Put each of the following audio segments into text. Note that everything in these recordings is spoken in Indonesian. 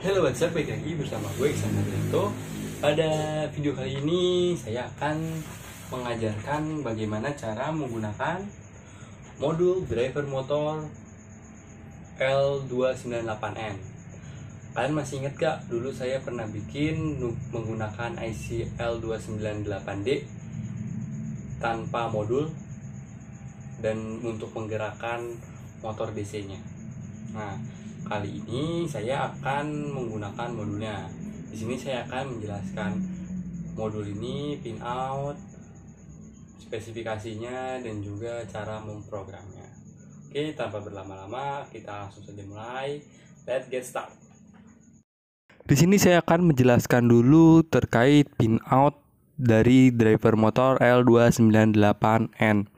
Halo, what's up? Balik lagi bersama gue Iksan Adrianto. Pada video kali ini saya akan mengajarkan bagaimana cara menggunakan modul driver motor L298N. Kalian masih ingat gak? Dulu saya pernah bikin menggunakan IC L298D tanpa modul dan untuk menggerakkan motor DC-nya. Nah, kali ini saya akan menggunakan modulnya. Di sini saya akan menjelaskan modul ini, pin out, spesifikasinya, dan juga cara memprogramnya. Oke, tanpa berlama-lama kita langsung saja mulai. Let's get start. Di sini saya akan menjelaskan dulu terkait pin out dari driver motor L298N.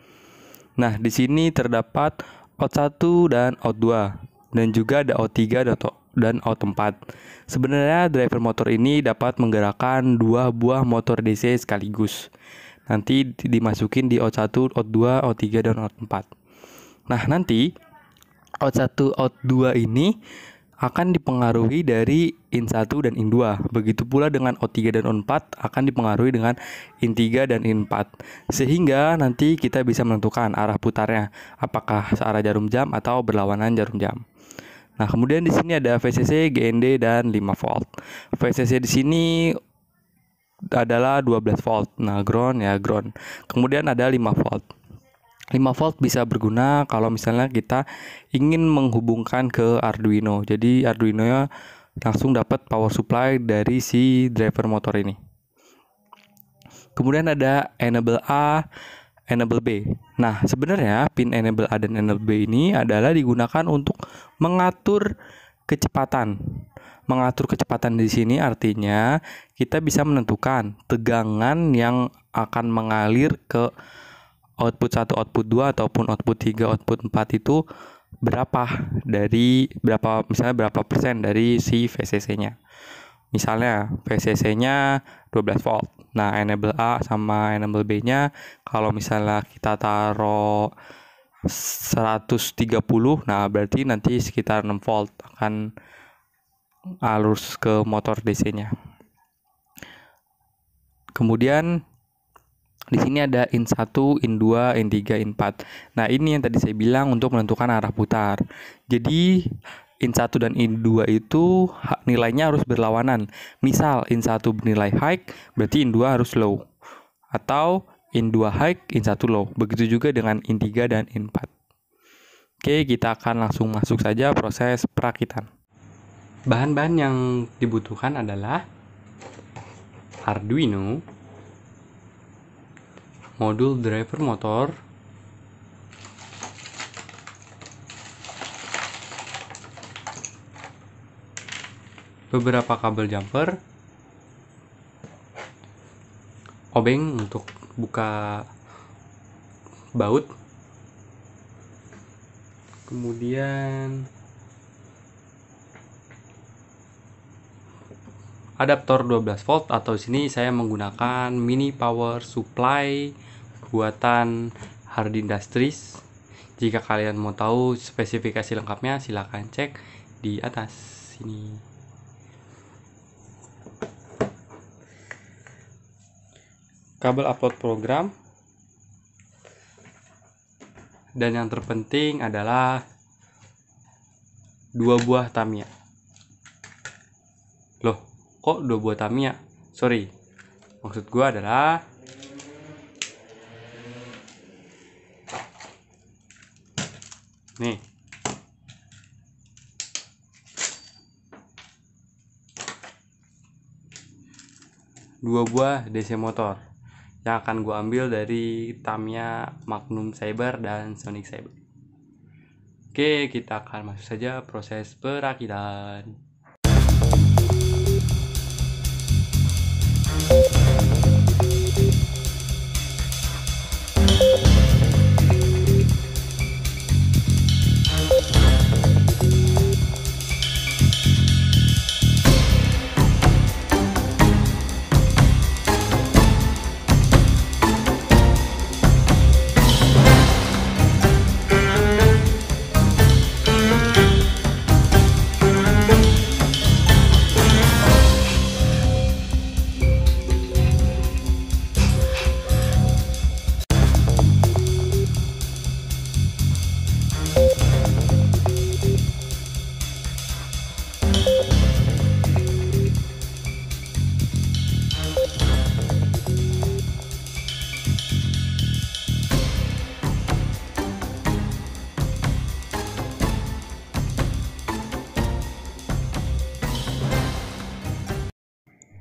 Nah, di sini terdapat out 1 dan out 2. Dan juga ada out 3 dan out 4. Sebenarnya driver motor ini dapat menggerakkan dua buah motor DC sekaligus. Nanti dimasukin di out 1, out 2, out 3, dan out 4. Nah, nanti out 1, out 2 ini akan dipengaruhi dari in 1 dan in 2. Begitu pula dengan out 3 dan out 4 akan dipengaruhi dengan in 3 dan in 4. Sehingga nanti kita bisa menentukan arah putarnya, apakah searah jarum jam atau berlawanan jarum jam. Nah, kemudian di sini ada VCC, GND, dan 5 volt. VCC di sini adalah 12 volt. Nah, ground ya ground. Kemudian ada 5 volt. 5 volt bisa berguna kalau misalnya kita ingin menghubungkan ke Arduino. Jadi Arduino langsung dapat power supply dari si driver motor ini. Kemudian ada enable A, enable B. Nah, sebenarnya pin enable A dan enable B ini adalah digunakan untuk mengatur kecepatan. Mengatur kecepatan di sini artinya kita bisa menentukan tegangan yang akan mengalir ke output 1, output 2 ataupun output 3, output 4 itu misalnya berapa persen dari si VCC-nya. Misalnya VCC-nya 12 volt. Nah, enable A sama enable B-nya kalau misalnya kita taruh 130, nah berarti nanti sekitar 6 volt akan arus ke motor DC-nya. Kemudian di sini ada in 1, in 2, in 3, in 4. Nah, ini yang tadi saya bilang untuk menentukan arah putar. Jadi in 1 dan in 2 itu nilainya harus berlawanan. Misal in 1 bernilai high, berarti in 2 harus low. Atau in 2 high, in 1 low. Begitu juga dengan in 3 dan in 4. Oke, kita akan langsung masuk saja proses perakitan. Bahan-bahan yang dibutuhkan adalah Arduino, modul driver motor, beberapa kabel jumper, obeng untuk buka baut, kemudian adaptor 12 volt atau sini saya menggunakan mini power supply buatan Hardy Industries. Jika kalian mau tahu spesifikasi lengkapnya silahkan cek di atas sini. Kabel upload program, dan yang terpenting adalah 2 buah Tamiya. Loh, kok 2 buah Tamiya? Sorry, maksud gua adalah nih, dua buah DC motor yang akan gue ambil dari Tamiya Magnum Saber dan Sonic Saber. Oke, kita akan masuk saja proses perakitan.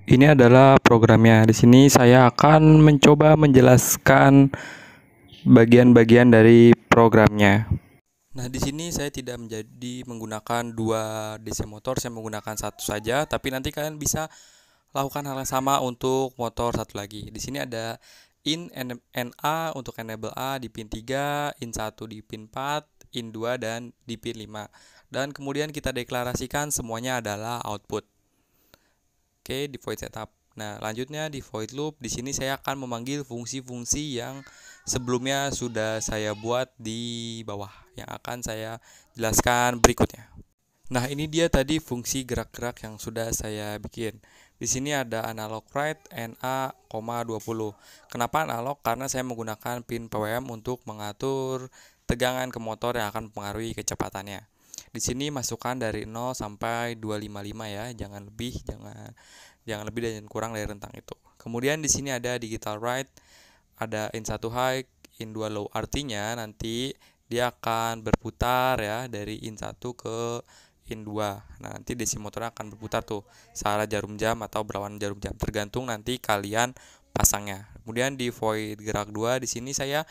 ini adalah programnya. Di sini saya akan mencoba menjelaskan bagian-bagian dari programnya. Nah, di sini saya tidak menggunakan dua DC motor, saya menggunakan satu saja, tapi nanti kalian bisa lakukan hal yang sama untuk motor satu lagi. Di sini ada in NA untuk enable A di pin 3, in 1 di pin 4, in 2 dan di pin 5. Dan kemudian kita deklarasikan semuanya adalah output. Oke, di void setup. Nah, lanjutnya di void loop, di sini saya akan memanggil fungsi-fungsi yang sebelumnya sudah saya buat di bawah, yang akan saya jelaskan berikutnya. Nah, ini dia tadi fungsi gerak-gerak yang sudah saya bikin. Di sini ada analog write NA, 20. Kenapa analog? Karena saya menggunakan pin PWM untuk mengatur tegangan ke motor yang akan mempengaruhi kecepatannya. Di sini masukkan dari 0 sampai 255 ya, jangan lebih dan kurang dari rentang itu. Kemudian di sini ada digital write, ada in 1 high, in 2 low. Artinya nanti dia akan berputar ya dari in 1 ke in 2. Nah, nanti DC motornya akan berputar tuh searah jarum jam atau berlawanan jarum jam, tergantung nanti kalian pasangnya. Kemudian di void gerak 2 di sini saya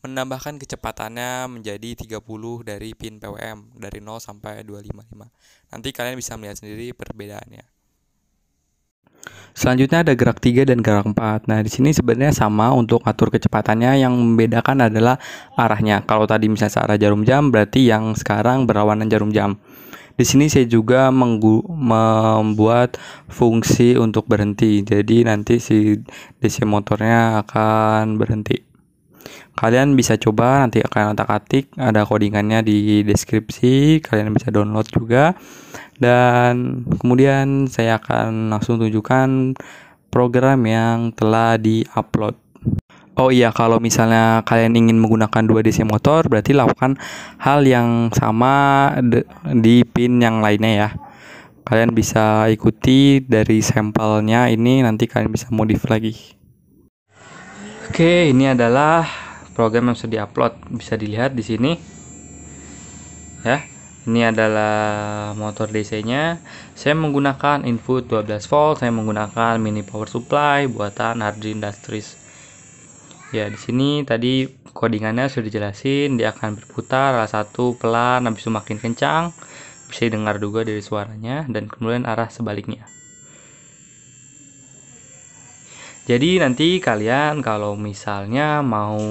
menambahkan kecepatannya menjadi 30 dari pin PWM dari 0 sampai 255. Nanti kalian bisa melihat sendiri perbedaannya. Selanjutnya ada gerak 3 dan gerak 4. Nah, di sini sebenarnya sama untuk atur kecepatannya, yang membedakan adalah arahnya. Kalau tadi misalnya searah jarum jam, berarti yang sekarang berlawanan jarum jam. Di sini saya juga membuat fungsi untuk berhenti. Jadi nanti si DC motornya akan berhenti. Kalian bisa coba, nanti akan otak-atik, ada codingannya di deskripsi, kalian bisa download juga. Dan kemudian saya akan langsung tunjukkan program yang telah di-upload. Oh iya, kalau misalnya kalian ingin menggunakan 2 DC motor, berarti lakukan hal yang sama di pin yang lainnya ya. Kalian bisa ikuti dari sampelnya ini, nanti kalian bisa modif lagi. Oke, ini adalah program yang sudah di-upload, bisa dilihat di sini. Ya. Ini adalah motor DC-nya. Saya menggunakan input 12 volt, saya menggunakan mini power supply buatan Hardy Industries. Ya, di sini tadi codingannya sudah dijelasin, dia akan berputar arah satu pelan, habis itu makin kencang, bisa dengar juga dari suaranya, dan kemudian arah sebaliknya. Jadi nanti kalian kalau misalnya mau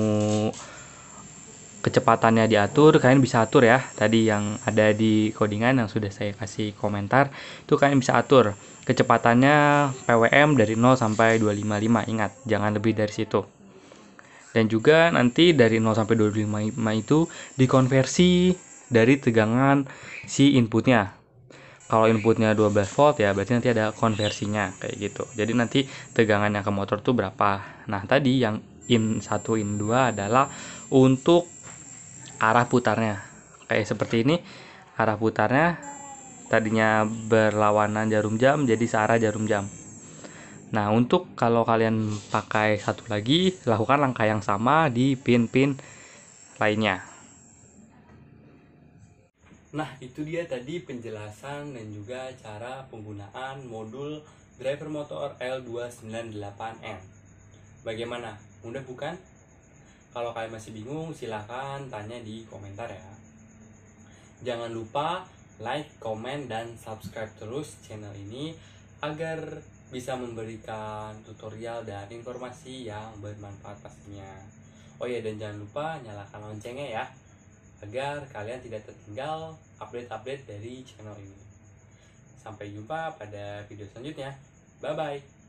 kecepatannya diatur, kalian bisa atur ya. Tadi yang ada di codingan yang sudah saya kasih komentar, itu kalian bisa atur kecepatannya PWM dari 0 sampai 255. Ingat, jangan lebih dari situ. Dan juga nanti dari 0 sampai 255 itu dikonversi dari tegangan si inputnya. Kalau inputnya 12 volt ya berarti nanti ada konversinya kayak gitu. Jadi nanti tegangannya ke motor tuh berapa. Nah, tadi yang in 1, in 2 adalah untuk arah putarnya. Kayak seperti ini, arah putarnya tadinya berlawanan jarum jam jadi searah jarum jam. Nah, untuk kalau kalian pakai satu lagi, lakukan langkah yang sama di pin-pin lainnya. Nah, itu dia tadi penjelasan dan juga cara penggunaan modul driver motor L298N. Bagaimana? Mudah bukan? Kalau kalian masih bingung, silahkan tanya di komentar ya. Jangan lupa like, komen, dan subscribe terus channel ini agar bisa memberikan tutorial dan informasi yang bermanfaat pastinya. Oh ya, dan jangan lupa nyalakan loncengnya ya, agar kalian tidak tertinggal update-update dari channel ini. Sampai jumpa pada video selanjutnya. Bye-bye.